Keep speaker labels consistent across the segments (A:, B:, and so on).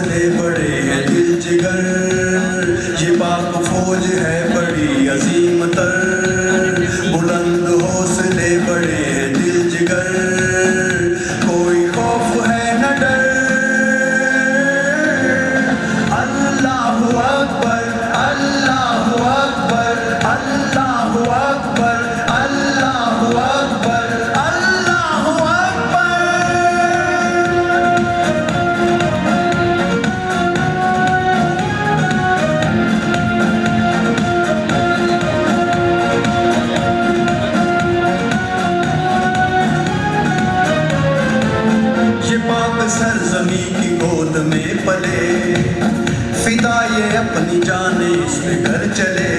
A: हौसले बड़े हैं दिल जिगर, ये पाक फौज है बड़ी अजीम तर, बुलंद हौसले बड़े हैं दिल जिगर, कोई खौफ है न डर। अल्लाहु अकबर अल्लाहु अकबर अल्लाहु अकबर अल्लाहु अकबर अल्लाहु अकबर। ये पाक सरजमी की गोद में पले, फिदा ये अपनी जाने इसमें घर चले,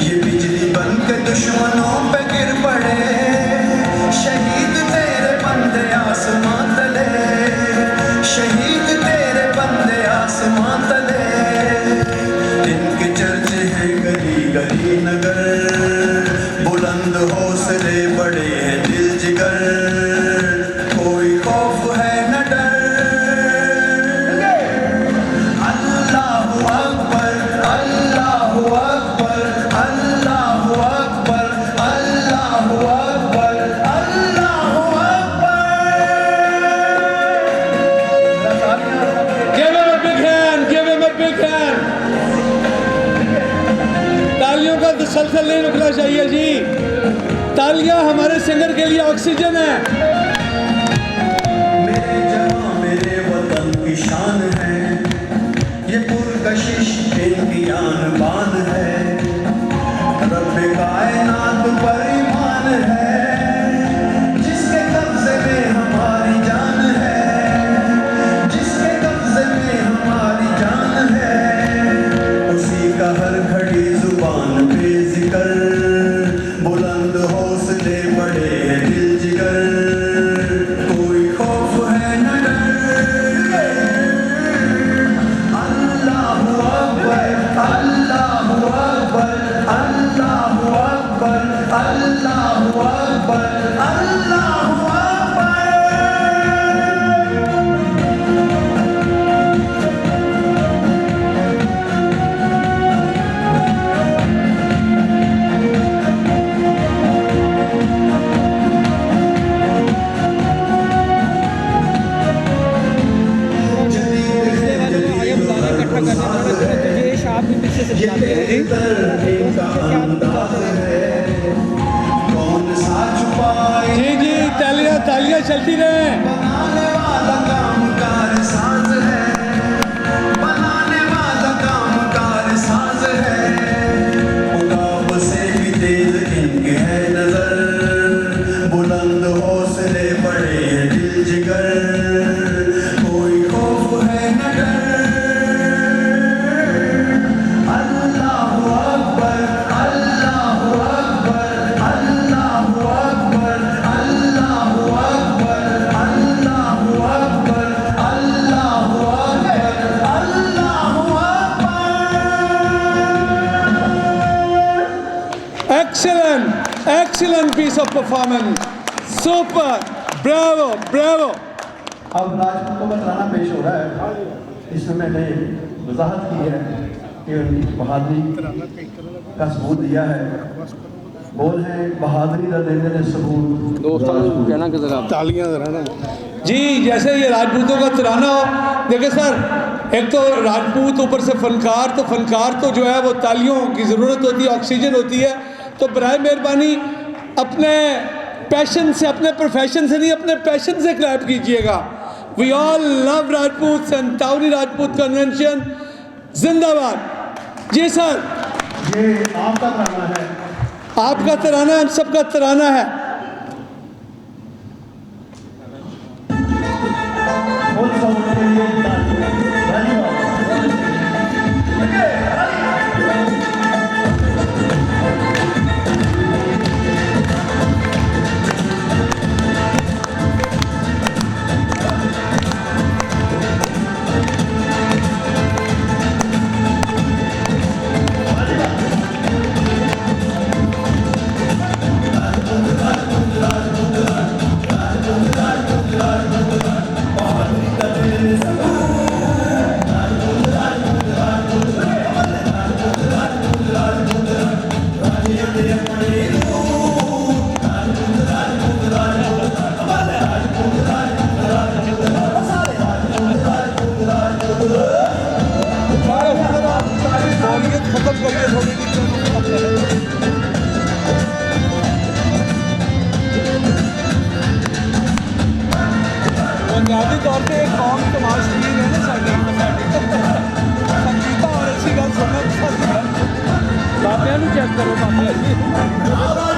A: ये बिजली बन के दुश्मनों पे गिर पड़े, शहीद तेरे बंदे आसमां तले, शहीद तेरे बंदे आसमां तले, इनके चर्चे हैं गली गली नगर, बुलंद हौसले बड़े हैं दिल जिगर, कोई खौफ है न डर। अल्लाहु अकबर अल्लाहु अकबर अल्लाहु अकबर अल्लाहु अकबर अल्लाहु Akbar.
B: Give him a big hand, give him a big hand. तालियों का तसलसल नहीं रुकना चाहिए जी। तालियां हमारे सिंगर के लिए ऑक्सीजन है।
A: मेरे जवां मेरे वतन की शान है, ये पुरकशिश इनकी आन बान है, रब्बे कायनात पर ईमान है, जिसके कब्जे में हमारी जान है, जिसके कब्जे में हमारी जान है, उसी का हर घड़ी जुबान पे जिक्र, बुलंद हौसले बड़े हैं दिल जिगर, कोई खौफ है न डर। अल्लाहु अकबर अल्लाहु अकबर अल्लाहु अकबर अल्लाहु अकबर अल्लाहु अकबर। कौन सा छुपाए
B: जी जी तालियां तालियां चलती रहे।
A: बनाने वाला कामकार साज है, बनाने वाला कामकार साज है, उकाब से भी तेज इनके है नजर, बुलंद हौसले बड़े हैं दिल जिगर, कोई खौफ है न डर। अल्लाहु अकबर अल्लाहु अकबर अल्लाहु अकबर अल्लाहु अकबर अल्लाहु अकबर अल्लाहु अकबर अल्लाहु Akbar.
B: Excellent, excellent piece of performance. Super, bravo, bravo.
C: अब राजपूतों का तराना पेश हो रहा है, इसमें मैंने वजाहत की है कि उनकी बहादुरी का सबूत दिया है। बोल है बहादुरी का देने ने सबूत,
B: जी जैसे ये राजपूतों का तराना हो। देखिए सर, एक तो राजपूत ऊपर से फनकार, तो फनकार तो जो है वो तालियों की ज़रूरत होती है, ऑक्सीजन होती है। तो बराए मेहरबानी अपने पैशन से, अपने प्रोफेशन से नहीं, अपने पैशन से क्लैप कीजिएगा। We all love Rajput and townie Rajput convention जिंदाबाद। जी सर,
C: ये आपका तराना है।
B: आपका तराना हम सबका तराना है।
C: फुल साउंड के लिए तालियां। धन्यवाद।
B: ਬੁਨਿਆਦੀ ਤੌਰ ਤੇ ਕੌਮ ਤਮਾਸ਼ਬੀਨ ਹੈ ਨਾ ਸਾਡੀ ਸੰਗੀਤਾ ਔਰ ਅੱਛੀ ਗੱਲ ਸੁਣਨਾ ਪਸੰਦ ਹੈ ਬਾਬਿਆਂ ਨੂੰ ਚੈੱਕ ਕਰੋ ਬਾਬਿਆਂ ਜੀ